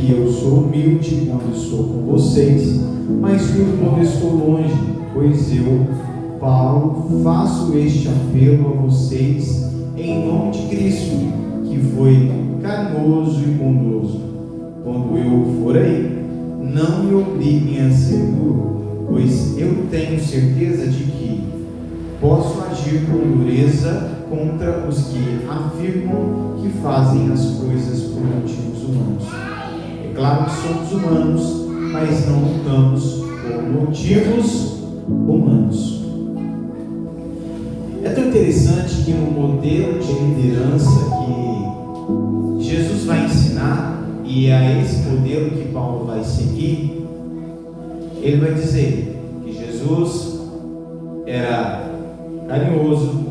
que eu sou humilde quando estou com vocês, mas duro quando estou longe, pois eu, Paulo, faço este apelo a vocês em nome de Cristo, que foi carinhoso e bondoso. Quando eu for aí, não me obriguem a ser duro, pois eu tenho certeza de que posso agir com dureza contra os que afirmam que fazem as coisas por motivos humanos. É claro que somos humanos, mas não lutamos por motivos humanos. É tão interessante que no modelo de liderança que Jesus vai ensinar, e é esse modelo que Paulo vai seguir, ele vai dizer que Jesus era carinhoso,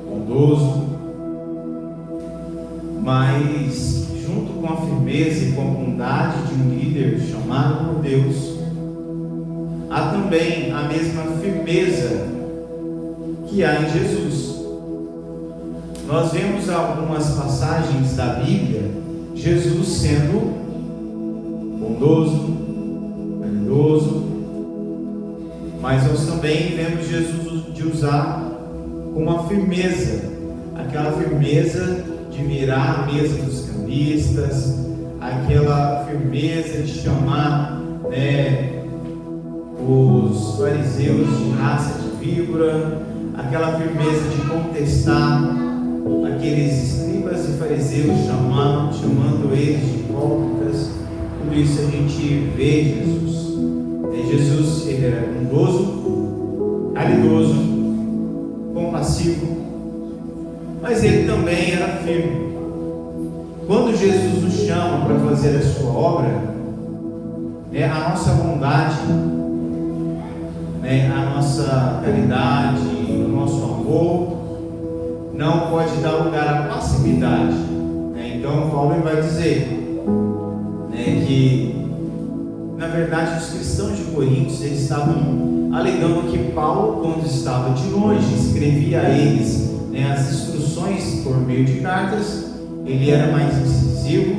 bondoso, mas junto com a firmeza e com a bondade de um líder chamado por Deus, há também a mesma firmeza que há em Jesus. Nós vemos algumas passagens da Bíblia, Jesus sendo bondoso, caridoso, mas nós também vemos Jesus de usar com uma firmeza, aquela firmeza de virar a mesa dos cambistas, aquela firmeza de chamar os fariseus de raça de víbora, aquela firmeza de contestar aqueles escribas e fariseus, chamando eles de hipócritas. Tudo isso a gente vê Jesus. Jesus, ele era bondoso, caridoso, compassivo, mas ele também era firme. Quando Jesus nos chama para fazer a sua obra, a nossa bondade, a nossa caridade, o nosso amor não pode dar lugar à passividade. Então Paulo vai dizer que na verdade os cristãos de Coríntios, eles estavam alegando que Paulo, quando estava de longe, escrevia a eles as instruções por meio de cartas, ele era mais incisivo,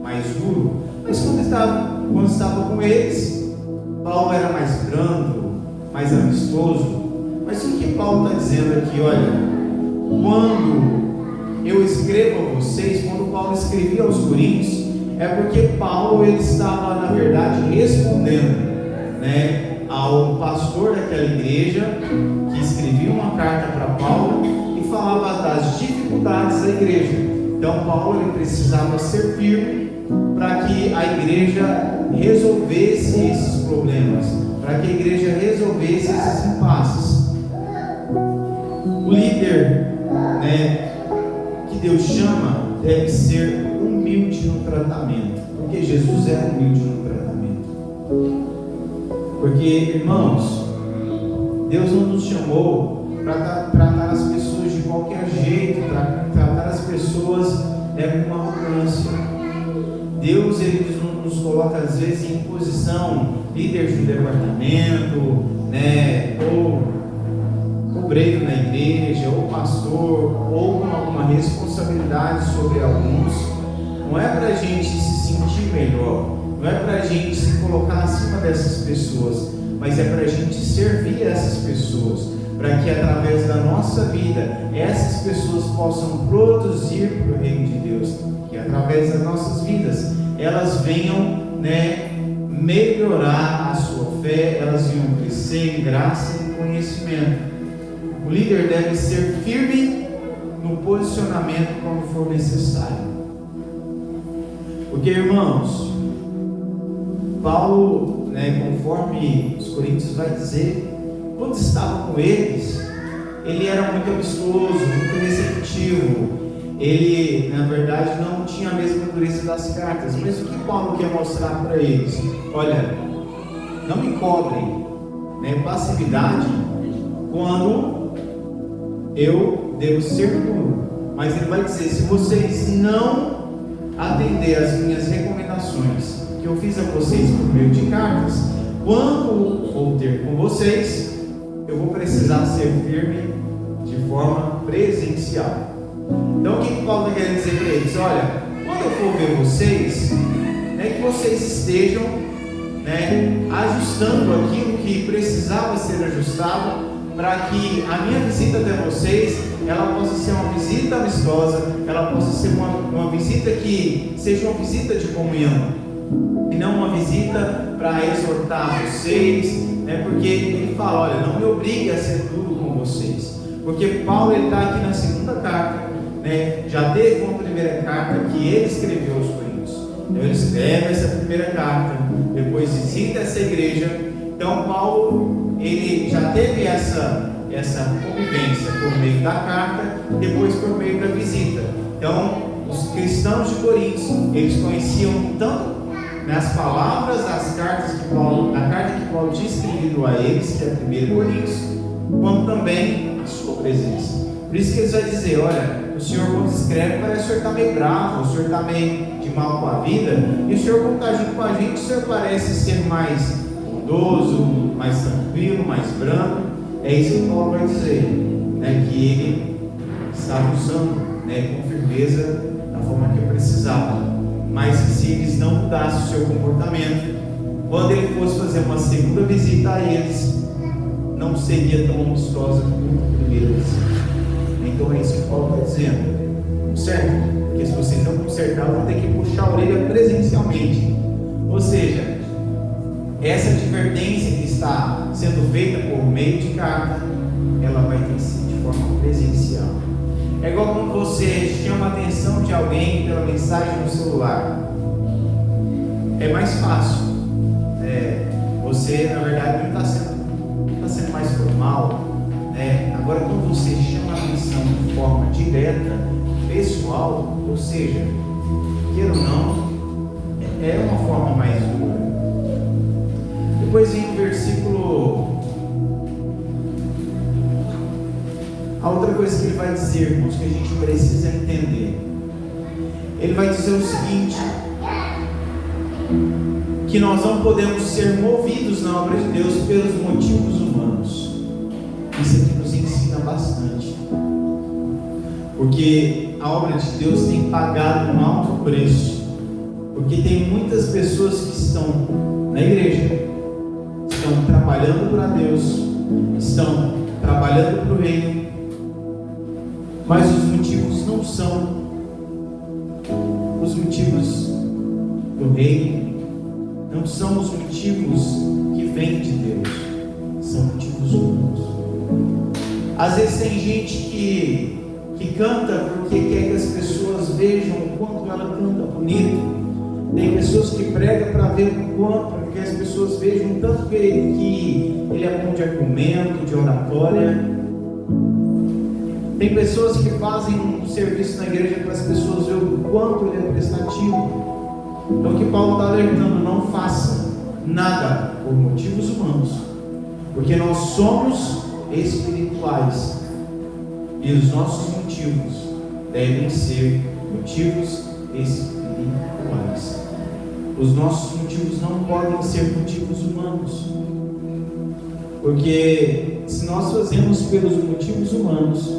mais duro, mas quando estava com eles, Paulo era mais brando, mais amistoso. Mas o que Paulo está dizendo aqui? Olha, quando eu escrevo a vocês, quando Paulo escrevia aos Coríntios, é porque Paulo, ele estava na verdade respondendo ao pastor daquela igreja, que escrevia uma carta para Paulo e falava das dificuldades da igreja. Então Paulo, ele precisava ser firme para que a igreja resolvesse esses problemas, para que a igreja resolvesse esses impasses. O líder que Deus chama deve ser humilde no tratamento, porque Jesus era humilde no tratamento. Porque, irmãos, Deus não nos chamou para tratar as pessoas de qualquer jeito, para tratar as pessoas com uma arrogância. Deus, ele nos coloca às vezes em posição, líder de um departamento, ou obreiro na igreja, ou pastor, ou com alguma responsabilidade sobre alguns. Não é para a gente se sentir melhor, não é para a gente se colocar acima dessas pessoas, mas é para a gente servir essas pessoas, para que através da nossa vida essas pessoas possam produzir para o reino de Deus, que através das nossas vidas elas venham melhorar a sua fé, elas venham crescer em graça e conhecimento. O líder deve ser firme no posicionamento quando for necessário. Porque, irmãos, Paulo, conforme os Coríntios vai dizer, quando estava com eles, ele era muito amistoso, muito receptivo. Ele, na verdade, não tinha a mesma dureza das cartas. Mas o que Paulo quer mostrar para eles? Olha, não me cobrem passividade quando eu devo ser duro. Mas ele vai dizer: se vocês não atender às minhas recomendações que eu fiz a vocês por meio de cartas, quando vou ter com vocês, eu vou precisar ser firme de forma presencial. Então o que Paulo está querendo dizer para eles? Olha, quando eu for ver vocês, que vocês estejam, né, ajustando aquilo que precisava ser ajustado, para que a minha visita até vocês, ela possa ser uma visita amistosa, ela possa ser uma visita que seja uma visita de comunhão, e não uma visita para exortar vocês, né, porque ele fala, olha, não me obrigue a ser duro com vocês, porque Paulo está aqui na segunda carta, né, já teve uma primeira carta que ele escreveu aos Coríntios, então ele escreve essa primeira carta, depois visita essa igreja. Então Paulo, ele já teve essa convivência por meio da carta, depois por meio da visita. Então os cristãos de Corinto, eles conheciam tanto, né, as palavras das cartas da carta que Paulo tinha escrevido a eles, que é a 1 Coríntios, quanto também a sua presença. Por isso que eles vão dizer, olha, o senhor quando escreve parece que o senhor está meio bravo, o senhor está meio de mal com a vida, e o senhor quando está junto com a gente, o senhor parece ser mais bondoso, mais tranquilo, mais brando. É isso que Paulo vai dizer, né, que ele estava usando, né, com firmeza da forma que eu precisava, mas que se eles não mudassem o seu comportamento, quando ele fosse fazer uma segunda visita a eles, não seria tão amistosa como a primeira visita. Então é isso que Paulo está dizendo, certo? Porque se vocês não consertar, vão ter que puxar a orelha presencialmente. Ou seja, essa advertência que está sendo feita por meio de carta, ela vai ter que ser de forma presencial. É igual quando você chama a atenção de alguém pela mensagem no celular. É mais fácil. Você, na verdade, não está sendo mais formal. Agora, quando você chama a atenção de forma direta, pessoal, ou seja, queira ou não, é uma forma mais dura. Depois vem o versículo. A outra coisa que ele vai dizer, irmãos, que a gente precisa entender. Ele vai dizer o seguinte: que nós não podemos ser movidos na obra de Deus pelos motivos humanos. Isso aqui nos ensina bastante, porque a obra de Deus tem pagado um alto preço, porque tem muitas pessoas que estão na igreja, estão trabalhando para Deus, estão trabalhando para o reino, mas os motivos não são os motivos do reino, não são os motivos que vêm de Deus, são motivos humanos. Às vezes tem gente que canta porque quer que as pessoas vejam o quanto ela canta bonito. Tem pessoas que pregam para ver o quanto, para que as pessoas vejam tanto que ele é bom de argumento, de oratória. Tem pessoas que fazem um serviço na igreja para as pessoas verem o quanto ele é prestativo. Então o que Paulo está alertando: não faça nada por motivos humanos, porque nós somos espirituais e os nossos motivos devem ser motivos espirituais. Os nossos motivos não podem ser motivos humanos, porque se nós fazemos pelos motivos humanos,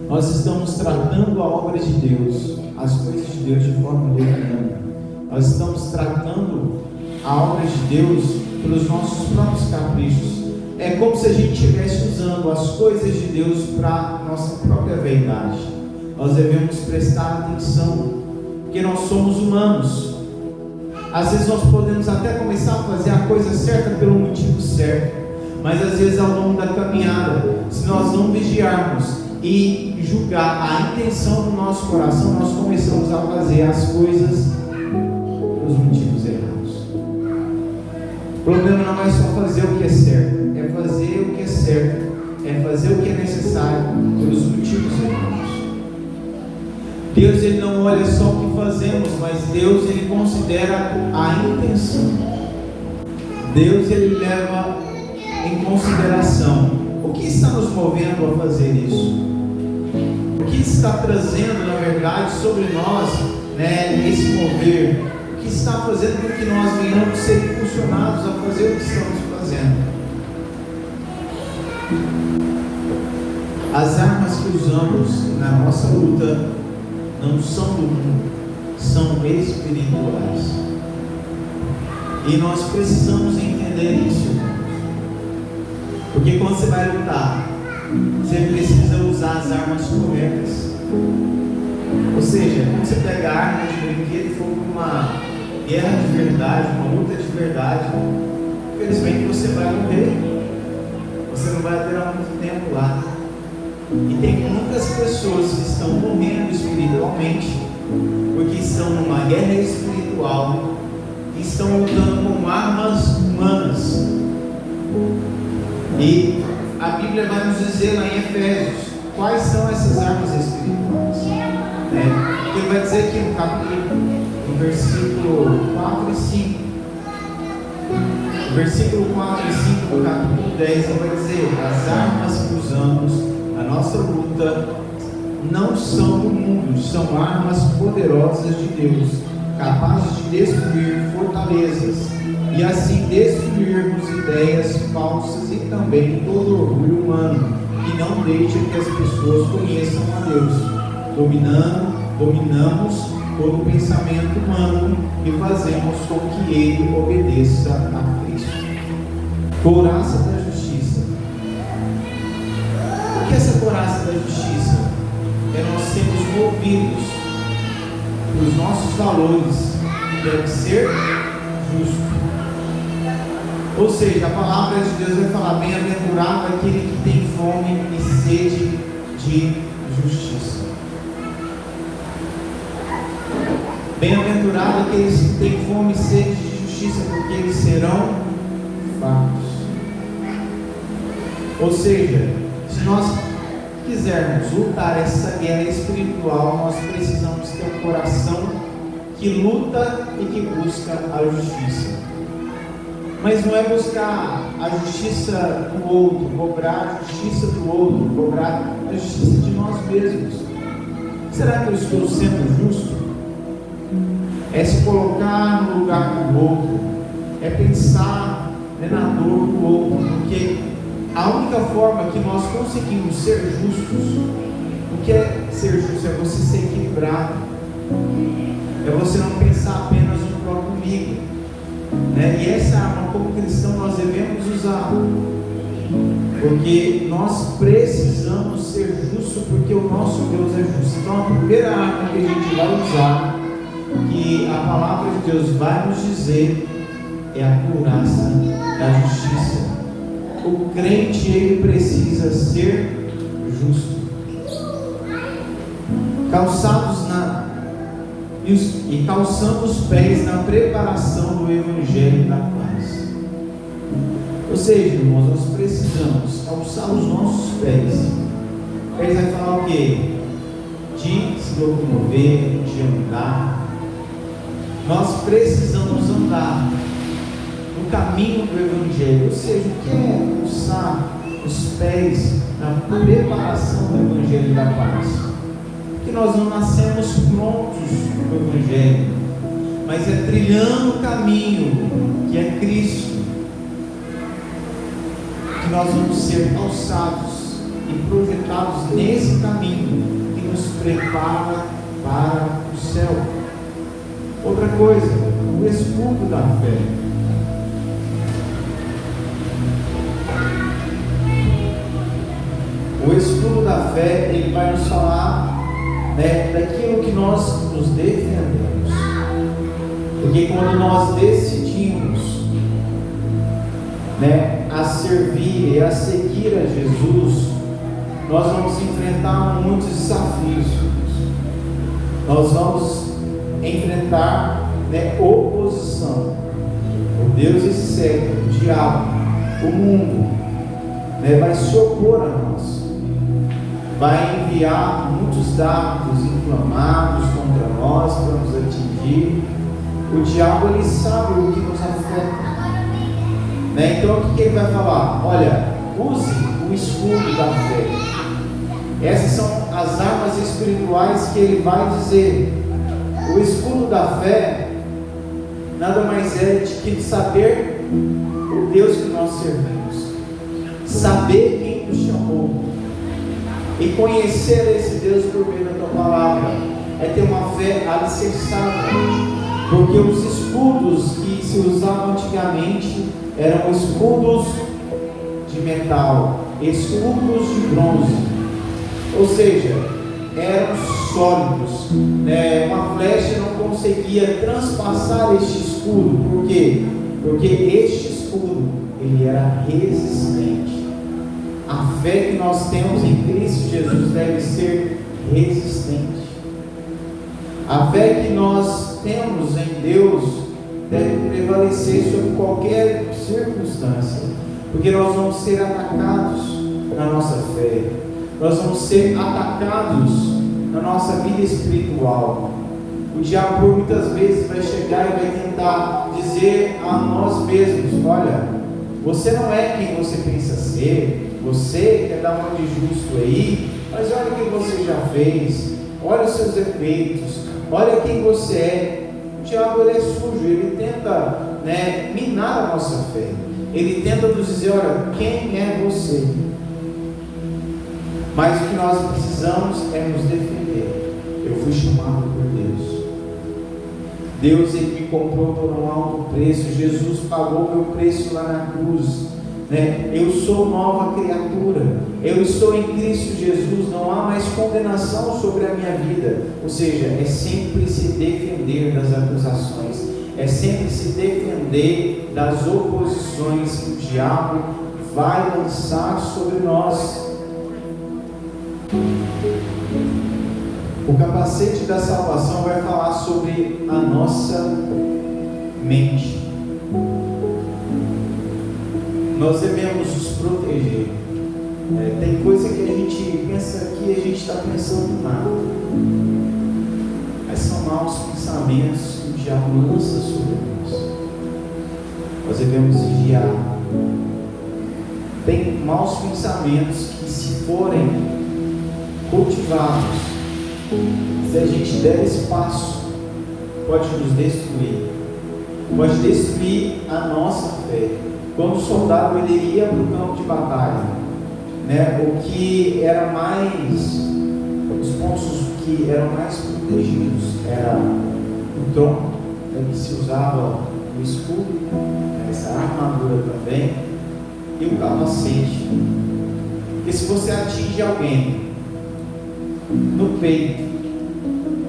nós estamos tratando a obra de Deus, as coisas de Deus de forma leviana. Nós estamos tratando a obra de Deus pelos nossos próprios caprichos. É como se a gente estivesse usando as coisas de Deus para nossa própria vaidade. Nós devemos prestar atenção, porque nós somos humanos. Às vezes nós podemos até começar a fazer a coisa certa pelo motivo certo, mas às vezes ao longo da caminhada, se nós não vigiarmos e julgar a intenção do nosso coração, nós começamos a fazer as coisas pelos motivos errados. O problema não é só fazer o que é certo, é fazer o que é certo, é fazer o que é necessário pelos motivos errados. Deus, ele não olha só o que fazemos, mas Deus, ele considera a intenção. Deus, ele leva em consideração o que está nos movendo a fazer isso, o que está trazendo, na verdade, sobre nós, esse mover, o que está fazendo com que nós venhamos ser impulsionados a fazer o que estamos fazendo. As armas que usamos na nossa luta não são do mundo, são espirituais. E nós precisamos entender isso, porque quando você vai lutar, você precisa usar as armas corretas. Ou seja, quando você pega a arma de brinquedo e for para uma guerra de verdade, uma luta de verdade, infelizmente você vai morrer. Você não vai durar muito tempo lá. E tem muitas pessoas que estão morrendo espiritualmente, porque estão numa guerra espiritual e estão lutando com armas humanas. E a Bíblia vai nos dizer lá em Efésios quais são essas armas espirituais. Ele vai dizer aqui no capítulo, no versículo 4 e 5. No versículo 4 e 5 do capítulo 10, ele vai dizer: as armas que usamos na nossa luta não são do mundo, são armas poderosas de Deus, capazes de destruir fortalezas e assim destruirmos ideias falsas e também todo orgulho humano, que não deixa que as pessoas conheçam a Deus. Dominamos todo pensamento humano e fazemos com que ele obedeça a Cristo. Couraça da justiça. O que é essa couraça da justiça? É nós sermos movidos pelos nossos valores, que deve ser justo. Ou seja, a palavra de Deus vai falar: bem-aventurado aquele que tem fome e sede de justiça. Bem-aventurado aqueles que têm fome e sede de justiça, porque eles serão fartos. Ou seja, se nós quisermos lutar essa guerra espiritual, nós precisamos ter um coração que luta e que busca a justiça. Mas não é buscar a justiça do outro, cobrar a justiça do outro, cobrar a justiça de nós mesmos. Será que eu estou sendo justo? É se colocar no lugar do outro, é pensar na dor do outro, porque a única forma que nós conseguimos ser justos, o que é ser justo? É você ser equilibrado, é você não pensar apenas no próprio umbigo, e essa arma como cristão nós devemos usar, porque nós precisamos ser justos, porque o nosso Deus é justo. Então a primeira arma que a gente vai usar, que a palavra de Deus vai nos dizer, é a couraça da justiça. O crente, ele precisa ser justo, calçando os pés na preparação do Evangelho da paz. Ou seja, irmãos, nós precisamos calçar os nossos pés. Pés vai falar o quê? De se locomover, de andar. Nós precisamos andar no caminho do Evangelho. Ou seja, o que é calçar os pés na preparação do Evangelho da paz? Porque nós não nascemos prontos no Evangelho, mas é trilhando o caminho que é Cristo que nós vamos ser calçados e projetados nesse caminho que nos prepara para o céu. Outra coisa, o escudo da fé. O escudo da fé, ele vai nos falar daquilo que nós nos defendemos. Porque quando nós decidimos a servir e a seguir a Jesus, nós vamos enfrentar muitos desafios. Nós vamos enfrentar oposição. O Deus externo, o diabo, o mundo, vai se opor a nós. Vai enviar muitos dardos inflamados contra nós para nos atingir. O diabo, ele sabe o que nos afeta. Então o que ele vai falar? Olha, use o escudo da fé. Essas são as armas espirituais que ele vai dizer. O escudo da fé nada mais é de que saber o Deus que nós servimos, saber quem nos chamou e conhecer esse Deus por meio da tua palavra. É ter uma fé alicerçada, Porque os escudos que se usavam antigamente eram escudos de metal, escudos de bronze, ou seja, eram sólidos, né? Uma flecha não conseguia transpassar este escudo. Por quê? Porque este escudo, ele era resistente. A fé que nós temos em Cristo Jesus deve ser resistente. A fé que nós temos em Deus deve prevalecer sobre qualquer circunstância, porque nós vamos ser atacados na nossa fé, nós vamos ser atacados na nossa vida espiritual. O diabo por muitas vezes vai chegar e vai tentar dizer a nós mesmos: olha, você não é quem você pensa ser, você quer dar uma de justo aí, mas olha o que você já fez, olha os seus efeitos, olha quem você é. O diabo, ele é sujo, ele tenta, minar a nossa fé, ele tenta nos dizer: olha, quem é você? Mas o que nós precisamos é nos defender. Eu fui chamado por Deus. Deus, ele me comprou por um alto preço. Jesus pagou meu preço lá na cruz, Eu sou nova criatura. Eu estou em Cristo Jesus. Não há mais condenação sobre a minha vida. Ou seja, é sempre se defender das acusações, é sempre se defender das oposições que o diabo vai lançar sobre nós. O capacete da salvação vai falar sobre a nossa mente. Nós devemos nos proteger. Tem coisa que a gente pensa que a gente está pensando nada, mas são maus pensamentos que o diabo lança sobre nós. Nós devemos vigiar. Tem maus pensamentos que, se forem cultivados, se a gente der espaço, pode nos destruir, pode destruir a nossa fé. Quando o soldado ele ia para o campo de batalha, o que era mais, os pontos que eram mais protegidos era o tronco, que se usava o escudo, essa armadura também, e o capacete. Porque se você atinge alguém no peito,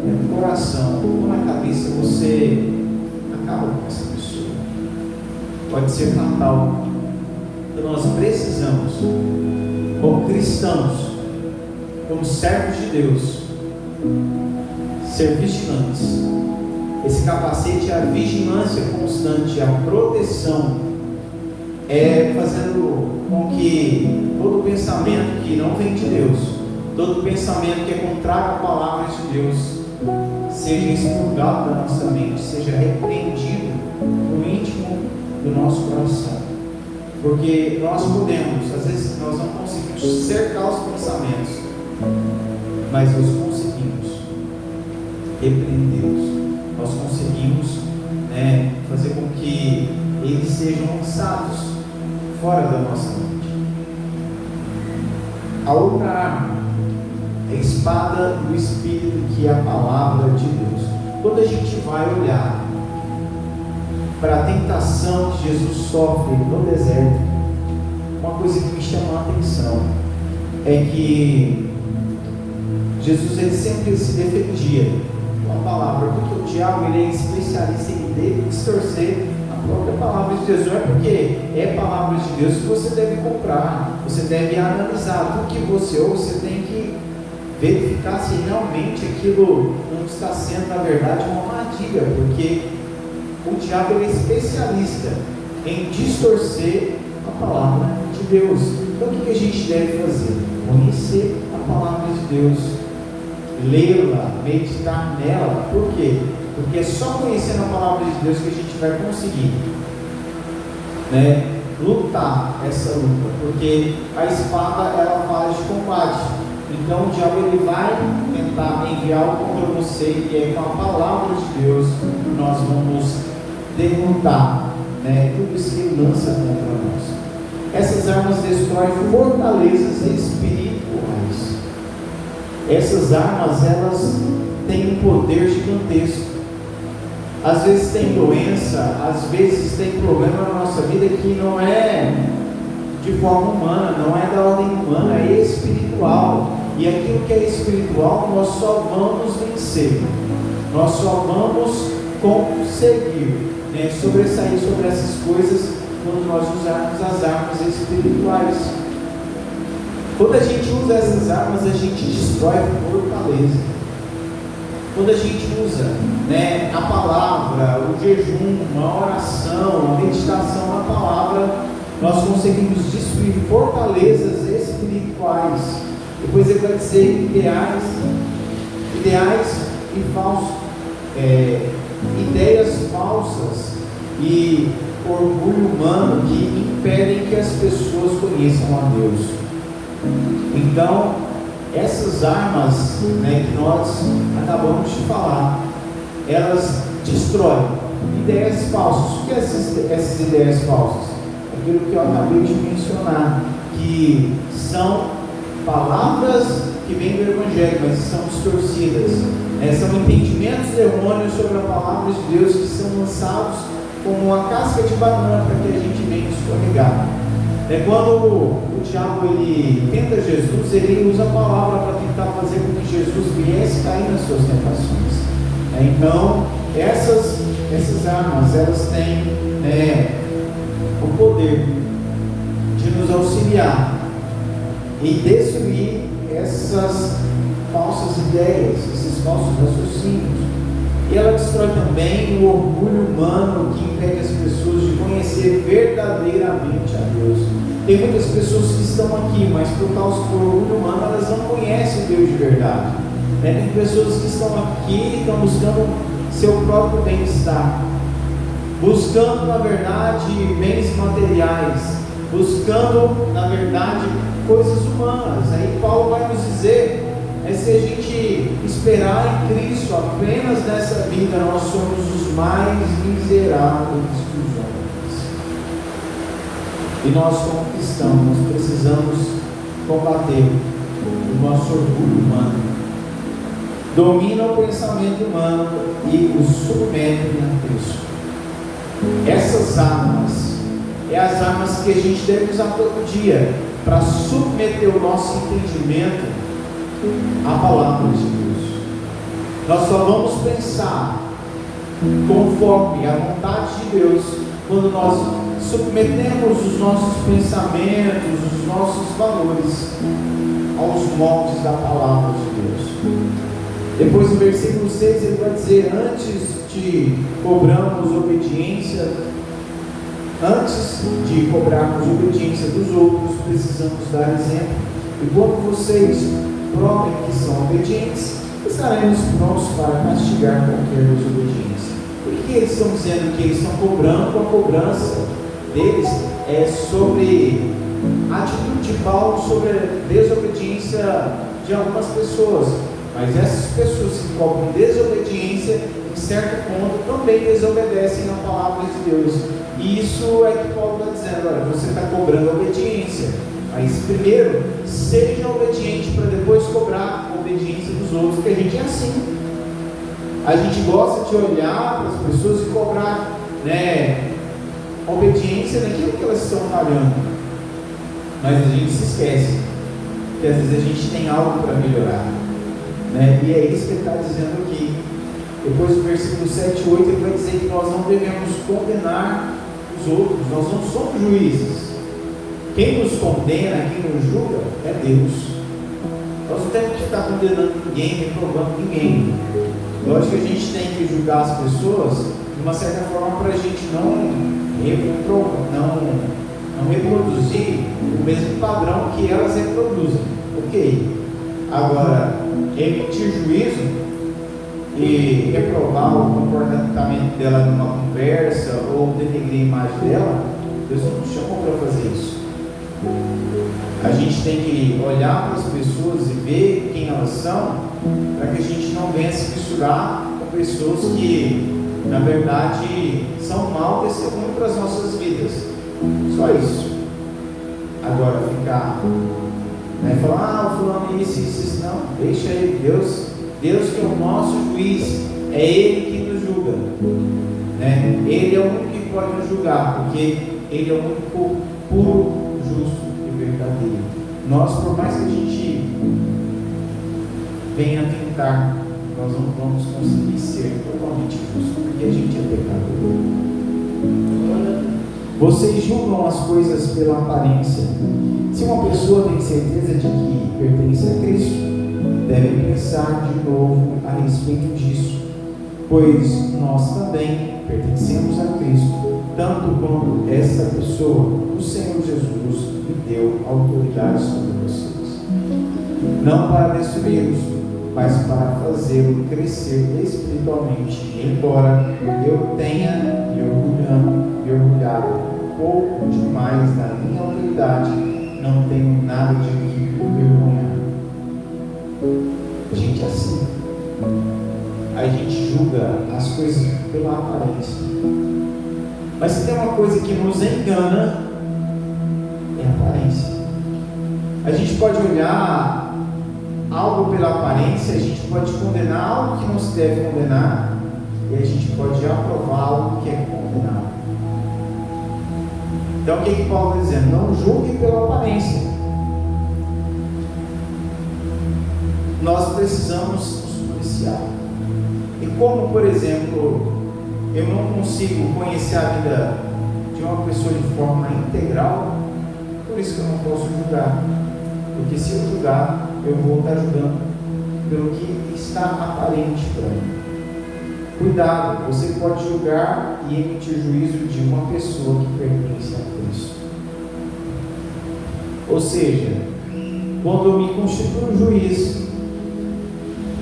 no coração ou na cabeça, você acaba com essa pessoa. Pode ser fatal. Então nós precisamos, como cristãos, como servos de Deus, ser vigilantes. Esse capacete é a vigilância constante, a proteção, fazendo com que todo pensamento que não vem de Deus, todo pensamento que é contrário à palavra de Deus, seja expurgado da nossa mente, seja repreendido no íntimo do nosso coração. Porque nós podemos, às vezes nós não conseguimos cercar os pensamentos, mas nós conseguimos repreendê-los, nós conseguimos fazer com que eles sejam lançados fora da nossa mente. A outra arma é a espada do Espírito, que é a palavra de Deus. Quando a gente vai olhar para a tentação que Jesus sofre no deserto, uma coisa que me chama a atenção é que Jesus ele sempre se defendia com a palavra, porque o diabo ele é especialista em distorcer a própria palavra de Deus. Não é porque é palavra de Deus que você deve comprar, você deve analisar tudo que você ouve, você tem que verificar se realmente aquilo não está sendo, na verdade, uma armadilha, porque o diabo ele é especialista em distorcer a palavra de Deus. Então o que a gente deve fazer? Conhecer a palavra de Deus, lê-la, meditar nela. Por quê? Porque é só conhecendo a palavra de Deus que a gente vai conseguir lutar essa luta, porque a espada ela fala de combate. Então o diabo ele vai tentar enviar algo contra você, e é com a palavra de Deus que nós vamos derrotar tudo isso que ele lança contra nós. Essas armas destroem fortalezas espirituais. Essas armas elas têm um poder gigantesco. às vezes tem doença, às vezes tem problema na nossa vida que não é de forma humana, não é da ordem humana, é espiritual. E aquilo que é espiritual, nós só vamos vencer, nós só vamos conseguir, né, sobressair sobre essas coisas quando nós usarmos as armas espirituais. Quando a gente usa essas armas, a gente destrói a fortaleza. Quando a gente usa, né, a palavra, o jejum, a oração, a meditação na palavra, nós conseguimos destruir fortalezas espirituais. Depois ele vai dizer ideais e falsos, ideias falsas e orgulho humano que impedem que as pessoas conheçam a Deus. Então, essas armas, né, que nós acabamos de falar, elas destroem ideias falsas. O que são essas ideias falsas? Aquilo que eu acabei de mencionar, que são palavras que vêm do Evangelho, mas são distorcidas, né? São entendimentos errôneos sobre a palavra de Deus que são lançados como uma casca de banana para que a gente venha escorregar. Quando o diabo ele tenta Jesus, ele usa a palavra para tentar fazer com que Jesus viesse cair nas suas tentações. Então, essas armas, elas têm o poder de nos auxiliar e destruir essas falsas ideias, esses falsos raciocínios. E ela destrói também o orgulho humano que impede as pessoas de conhecer verdadeiramente a Deus. Tem muitas pessoas que estão aqui, mas por causa do orgulho humano elas não conhecem Deus de verdade. Tem pessoas que estão aqui e estão buscando seu próprio bem-estar, buscando na verdade bens materiais, buscando na verdade coisas humanas. Aí Paulo vai nos dizer, se a gente esperar em Cristo apenas nessa vida, nós somos os mais miseráveis dos homens. E nós, como cristãos, nós precisamos combater o nosso orgulho humano. Domina o pensamento humano e o submete a Cristo. Essas armas é as armas que a gente deve usar todo dia para submeter o nosso entendimento à palavra de Deus. Nós só vamos pensar conforme a vontade de Deus quando nós submetemos os nossos pensamentos, os nossos valores aos moldes da palavra de Deus. Depois no versículo 6 ele vai dizer: antes de cobrarmos obediência dos outros, precisamos dar exemplo. E quando vocês provem que são obedientes, estaremos prontos para castigar qualquer desobediência. Por que eles estão dizendo que eles estão cobrando? Com a cobrança deles é sobre a atitude de Paulo sobre a desobediência de algumas pessoas. Mas essas pessoas que cobram desobediência, em certo ponto, também desobedecem à palavra de Deus. E isso é que Paulo está dizendo: olha, você está cobrando obediência, mas primeiro seja obediente para depois cobrar a obediência dos outros, porque a gente é assim. A gente gosta de olhar para as pessoas e cobrar, a obediência naquilo que elas estão falhando, mas a gente se esquece que às vezes a gente tem algo para melhorar, e é isso que ele está dizendo aqui. Depois do versículo 7 e 8 ele vai dizer que nós não devemos condenar os outros, nós não somos juízes. Quem nos condena, quem nos julga é Deus. Nós não temos que ficar condenando ninguém, reprovando ninguém. Lógico que a gente tem que julgar as pessoas de uma certa forma para a gente não reproduzir o mesmo padrão que elas reproduzem. Ok. Agora, emitir juízo e reprovar o comportamento dela numa conversa ou denegrir a imagem dela, Deus não nos chamou para fazer isso. A gente tem que olhar para as pessoas e ver quem elas são, para que a gente não venha se misturar com pessoas que, na verdade, são mau testemunho para as nossas vidas. Só isso. Agora, ficar, falar, o fulano isso, não, deixa ele, Deus que é o nosso juiz, é Ele que nos julga, né? Ele é o único que pode nos julgar, porque Ele é o único puro, justo e verdadeiro. Nós, por mais que a gente venha tentar, nós não vamos conseguir ser totalmente justos, porque a gente é pecador. Vocês julgam as coisas pela aparência. Se uma pessoa tem certeza de que pertence a Cristo, deve pensar de novo a respeito disso, pois nós também pertencemos a Cristo, tanto quanto essa pessoa, o Senhor Jesus, me deu autoridade sobre vocês, não para destruí-los, mas para fazê-lo crescer espiritualmente. Embora eu tenha me orgulhado pouco demais da minha autoridade, não tenho nada de me envergonhar. Gente, assim, a gente julga as coisas pela aparência. Mas se tem uma coisa que nos engana, é a aparência. A gente pode olhar algo pela aparência, a gente pode condenar algo que não se deve condenar, e a gente pode aprovar algo que é condenável. Então o que Paulo está dizendo? Não julgue pela aparência. Nós precisamos nos policiar. E como, por exemplo, eu não consigo conhecer a vida de uma pessoa de forma integral, por isso que eu não posso julgar. Porque se eu julgar, eu vou estar julgando pelo que está aparente para mim. Cuidado, você pode julgar e emitir juízo de uma pessoa que pertence a Cristo. Ou seja, quando eu me constituo juiz,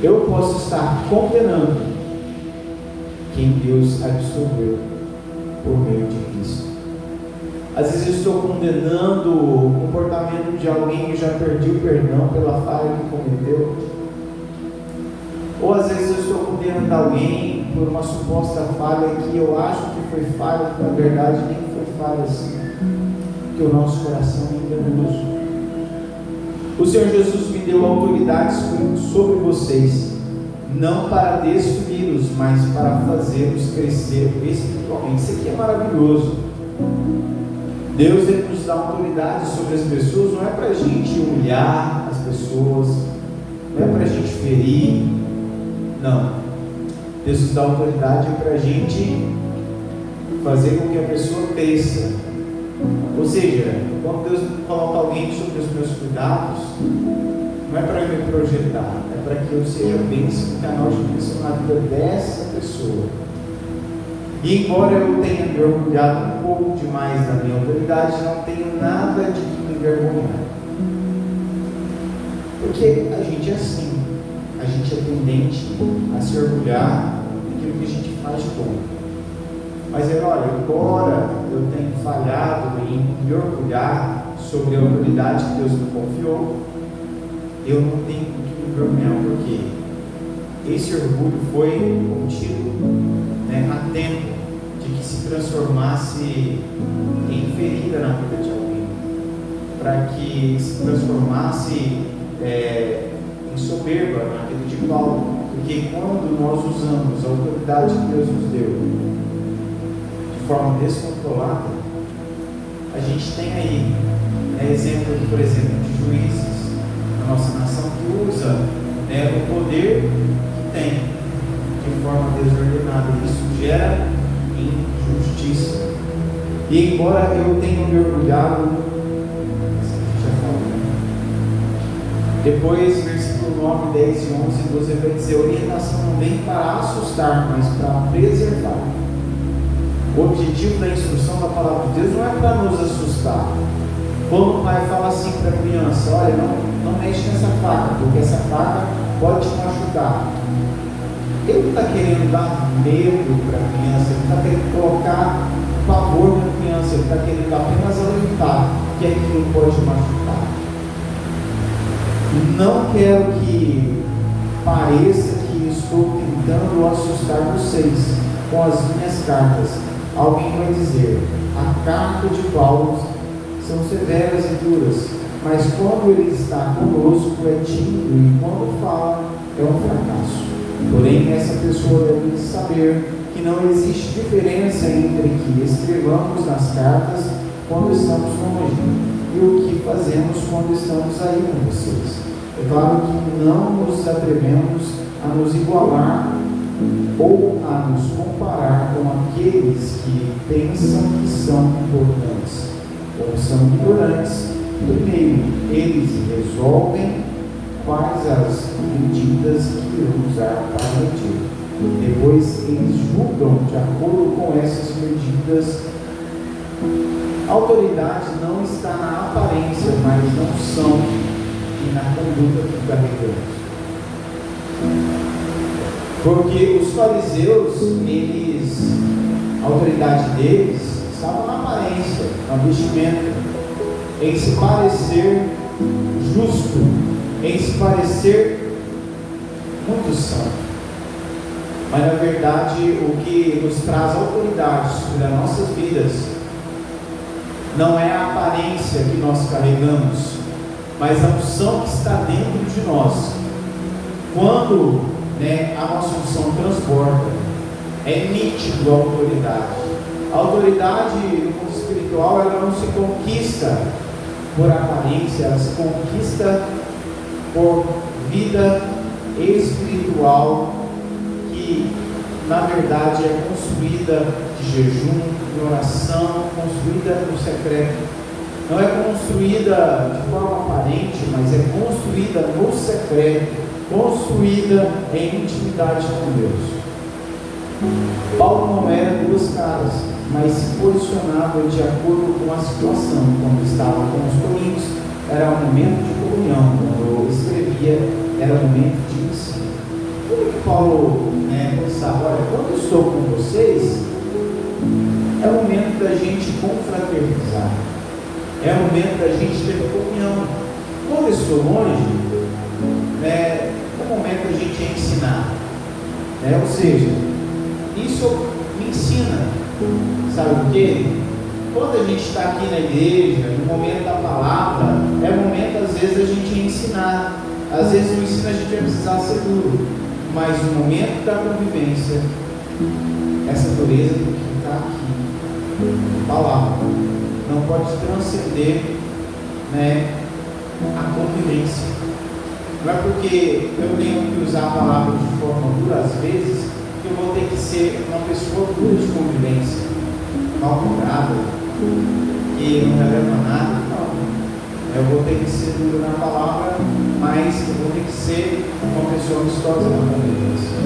eu posso estar condenando quem Deus absolveu por meio de Cristo. Às vezes eu estou condenando o comportamento de alguém que já perdeu o perdão pela falha que cometeu. Ou às vezes eu estou condenando alguém por uma suposta falha que eu acho que foi falha, que na verdade nem foi falha assim, porque o nosso coração é enganoso. O Senhor Jesus me deu autoridade sobre vocês, não para destruí-los, mas para fazê-los crescer espiritualmente. Isso aqui é maravilhoso. Deus nos dá autoridade sobre as pessoas, não é para a gente humilhar as pessoas, não é para a gente ferir, não. Deus nos dá autoridade para a gente fazer com que a pessoa cresça. Ou seja, quando Deus coloca alguém sobre os meus cuidados, não é para eu me projetar, é para que eu seja bênção, canal de bênção na vida dessa pessoa. E embora eu tenha me orgulhado um pouco demais da minha autoridade, não tenho nada de me envergonhar. Porque a gente é assim, a gente é tendente a se orgulhar daquilo que a gente faz de bom. Mas olha, embora eu tenha falhado em me orgulhar sobre a autoridade que Deus me confiou, eu não tenho que me envergonhar, porque esse orgulho foi contido a tempo de que se transformasse em ferida na vida de alguém, para que se transformasse em soberba na vida de Paulo, porque quando nós usamos a autoridade que Deus nos deu de forma descontrolada, a gente tem aí exemplo, por exemplo, de juízes na nossa nação que usa o poder que tem de forma desordenada. Isso gera injustiça. E embora eu tenha me orgulhado, já falei, depois versículo 9, 10 e 11 e 12 vai dizer: a orientação não vem para assustar, mas para preservar. O objetivo da instrução da palavra de Deus não é para nos assustar. Quando o pai fala assim para a criança: olha, não mexe nessa faca, porque essa faca pode te machucar, ele não está querendo dar medo para a criança, ele está querendo colocar pavor na criança, ele está querendo apenas alertar que aquilo pode machucar. Não quero que pareça que estou tentando assustar vocês com as minhas cartas. Alguém vai dizer: a carta de Paulo são severas e duras, mas quando ele está conosco é tímido, e quando fala é um fracasso. Porém, essa pessoa deve saber que não existe diferença entre que escrevamos nas cartas quando estamos longe e o que fazemos quando estamos aí com vocês. É claro que não nos atrevemos a nos igualar ou a nos comparar com aqueles que pensam que são importantes ou são ignorantes. Primeiro, eles resolvem quais as medidas que irão usar para medir. Depois, eles julgam de acordo com essas medidas. A autoridade não está na aparência, mas na unção e na conduta que carregamos. Porque os fariseus, a autoridade deles estava na aparência, na vestimenta, em se parecer justo, em se parecer muito santo. Mas na verdade, o que nos traz autoridade sobre as nossas vidas não é a aparência que nós carregamos, mas a unção que está dentro de nós. Quando a nossa unção transborda, é nítido a autoridade. A autoridade no mundo espiritual, ela não se conquista por aparência, ela se conquista por vida espiritual, que na verdade é construída de jejum, de oração, construída no secreto. Não é construída de forma aparente, mas é construída no secreto, construída em intimidade com Deus. Paulo não era duas caras, mas se posicionava de acordo com a situação. Quando estava com os coríntios, era um momento de comunhão. Quando escrevia, era um momento de ensino. Como que Paulo pensava? Olha, quando eu estou com vocês, é o momento da gente confraternizar, é o momento da gente ter comunhão. Quando eu estou longe, é o momento da gente ensinar, ou seja, isso me ensina, sabe por quê? Quando a gente está aqui na igreja, no momento da palavra, é o momento às vezes a gente ensinar. Às vezes o ensino a gente vai precisar ser duro, mas no momento da convivência, essa dureza tem que estar aqui. A palavra não pode transcender a convivência. Não é porque eu tenho que usar a palavra de forma dura às vezes que eu vou ter que ser uma pessoa dura de convivência, mal-humorada, que não releva nada. Não. Eu vou ter que ser duro na palavra, mas eu vou ter que ser uma pessoa amistosa na convivência.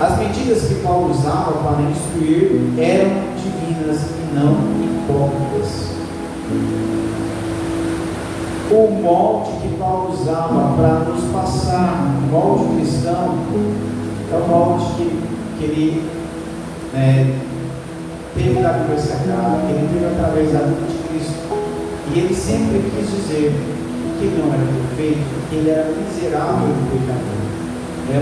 As medidas que Paulo usava para instruir eram divinas e não hipócritas. O molde que Paulo usava para nos passar, o molde cristão, é o molde que ele teve da Bíblia Sagrada, que ele teve através da vida de Cristo. E ele sempre quis dizer que ele não era perfeito, que ele era miserável e pecador.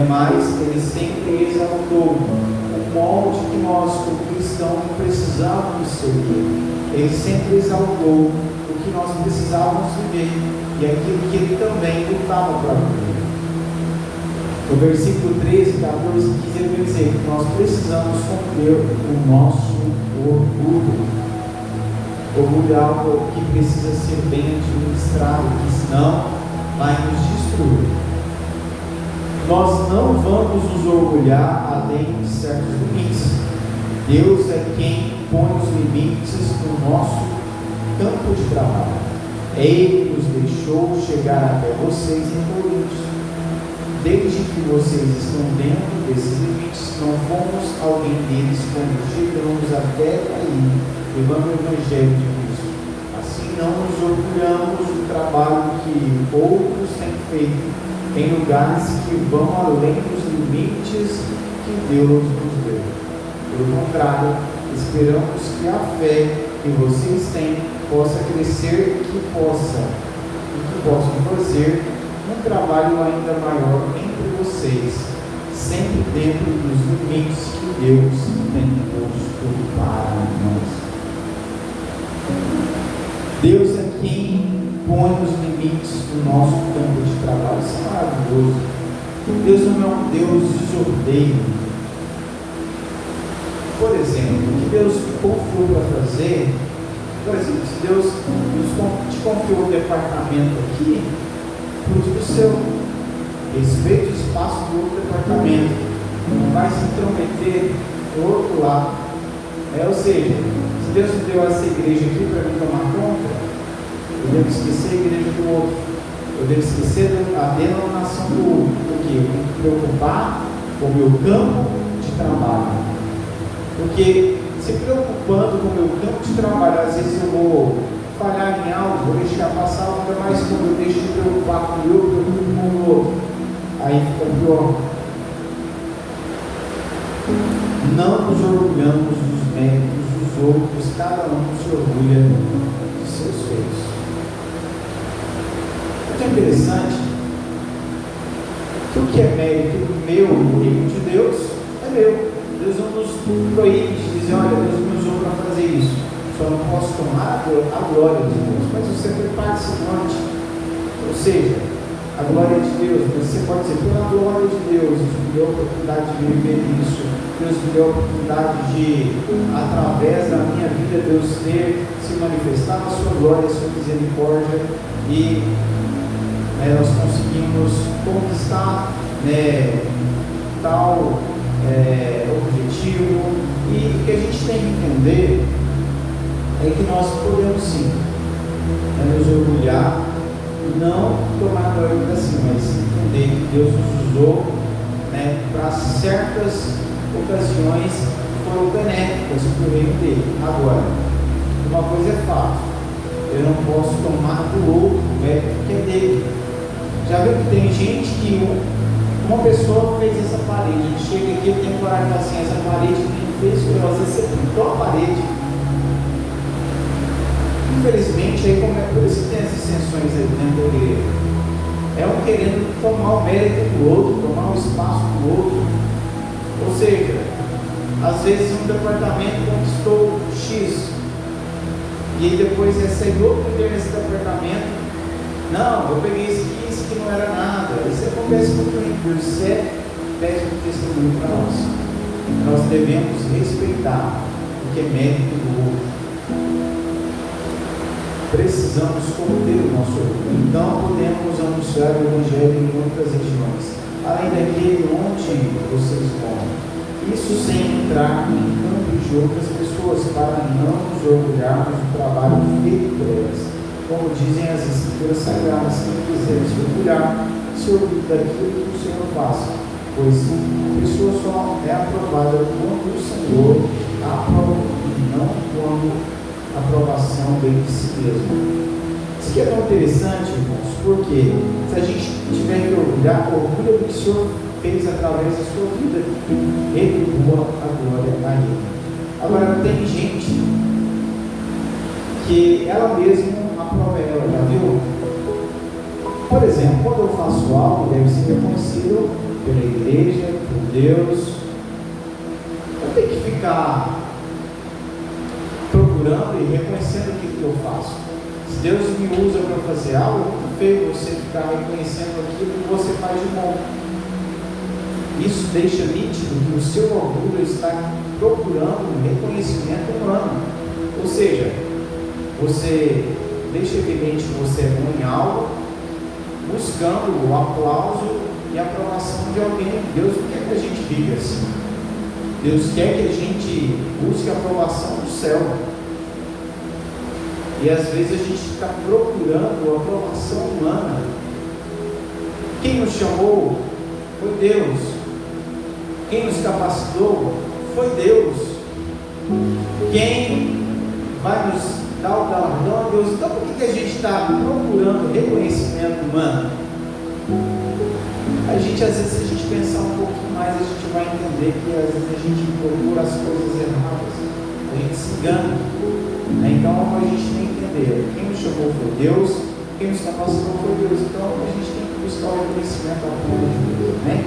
Mas ele sempre exaltou o molde que nós, como cristãos, precisávamos seguir. Ele sempre exaltou o que nós precisávamos viver e aquilo que ele também lutava para viver. No versículo 13, 14, 15, ele vai dizer que nós precisamos conter o nosso orgulho. Orgulho é algo que precisa ser bem administrado, que senão vai nos destruir. Nós não vamos nos orgulhar além de certos limites. Deus é quem põe os limites no nosso campo de trabalho. Ele nos deixou chegar até vocês em Coríntios. Desde que vocês estão dentro desses limites, não fomos alguém deles quando chegamos até aí, levando o Evangelho de Cristo. Assim não nos orgulhamos do trabalho que outros têm feito em lugares que vão além dos limites que Deus nos deu. Pelo contrário, esperamos que a fé que vocês têm possa crescer e que possam fazer um trabalho ainda maior entre vocês, sempre dentro dos limites que Deus tem posto para nós. Deus é quem põe os limites do nosso campo de trabalho. Isso é maravilhoso. Deus não é um Deus desordeiro. Por exemplo, o que Deus confiou para fazer, por exemplo, se Deus te confiou um departamento aqui, cuide do seu, respeite o espaço do outro departamento, não vai se intrometer do outro lado. Ou seja, se Deus me deu essa igreja aqui para me tomar conta, eu devo esquecer a igreja do outro, eu devo esquecer a denominação do outro, porque eu tenho que me preocupar com o meu campo de trabalho. Porque se preocupando com o meu campo de trabalho, às vezes eu vou falhar em algo, vou deixar passar, ainda mais quando eu deixo de preocupar com o meu, preocupo com o outro, aí fica pior. Não nos orgulhamos dos méritos dos outros, cada um se orgulha de seus feitos. É tão interessante que o que é mérito meu no reino de Deus é meu. Deus não nos proíbe de dizer, olha, Deus me usou para fazer isso. Só não posso tomar a glória de Deus. Mas você foi participante. Ou seja, a glória de Deus, você pode dizer, pela glória de Deus me deu a oportunidade de viver isso. Deus me deu a oportunidade de, através da minha vida, Deus ter se manifestar a sua glória, a sua misericórdia. E nós conseguimos conquistar tal objetivo. E o que a gente tem que entender é que nós podemos sim nos orgulhar, não tomar glória para si, mas entender que Deus nos usou para certas ocasiões que foram benéficas para o reino dele. Agora, uma coisa é fato, eu não posso tomar do outro o mérito que é dele. Já viu que tem gente que uma pessoa fez essa parede, chega aqui e tem coragem de falar assim, essa parede que fez, às vezes você pintou a parede. Infelizmente, aí por isso que tem as dissensões aí dentro da igreja. É um querendo tomar o mérito do outro, tomar o espaço do outro. Ou seja, às vezes um departamento conquistou X, e aí depois recebe outro líder nesse departamento. Não, eu peguei isso aqui não era nada. Isso acontece muito em Deus. Pede um testemunho para nós. Nós devemos respeitar o que é mérito do outro. Precisamos conter o nosso orgulho. Então podemos anunciar o Evangelho em muitas regiões, além daquele onde vocês moram. Isso sem entrar em campos de outras pessoas, para não nos orgulharmos do trabalho feito por elas. Como dizem as Escrituras Sagradas, quem quiser se orgulhar, se orgulhe daquilo que o Senhor faz, pois a pessoa só é aprovada quando o Senhor aprova, e não quando a aprovação vem de si mesmo. Isso que é tão interessante, irmãos, porque se a gente tiver que orgulhar, orgulha do que o Senhor fez através da sua vida, retribua a glória a Ele. Agora, tem gente que ela mesma aprova ela, já viu? Por exemplo, quando eu faço algo, deve ser reconhecido pela igreja, por Deus. Eu tenho que ficar procurando e reconhecendo o que eu faço. Se Deus me usa para fazer algo, é muito feio você ficar reconhecendo aquilo que você faz de bom. Isso deixa nítido que o seu orgulho está procurando um reconhecimento humano. Ou seja, você deixa evidente que você é bom em algo, buscando o aplauso e a aprovação de alguém. Deus não quer que a gente viva assim. Deus quer que a gente busque a aprovação do céu. E às vezes a gente está procurando a aprovação humana. Quem nos chamou foi Deus. Quem nos capacitou foi Deus. Quem vai nos dar o galardão é Deus. Então por que a gente está procurando reconhecimento humano? Às vezes, a gente pensar um pouquinho mais, a gente vai entender que às vezes a gente procura as coisas erradas, a gente se engana. Então a gente tem que entender, quem nos chamou foi Deus, quem nos capacitou foi Deus. Então a gente tem que buscar o reconhecimento ao povo de Deus, né?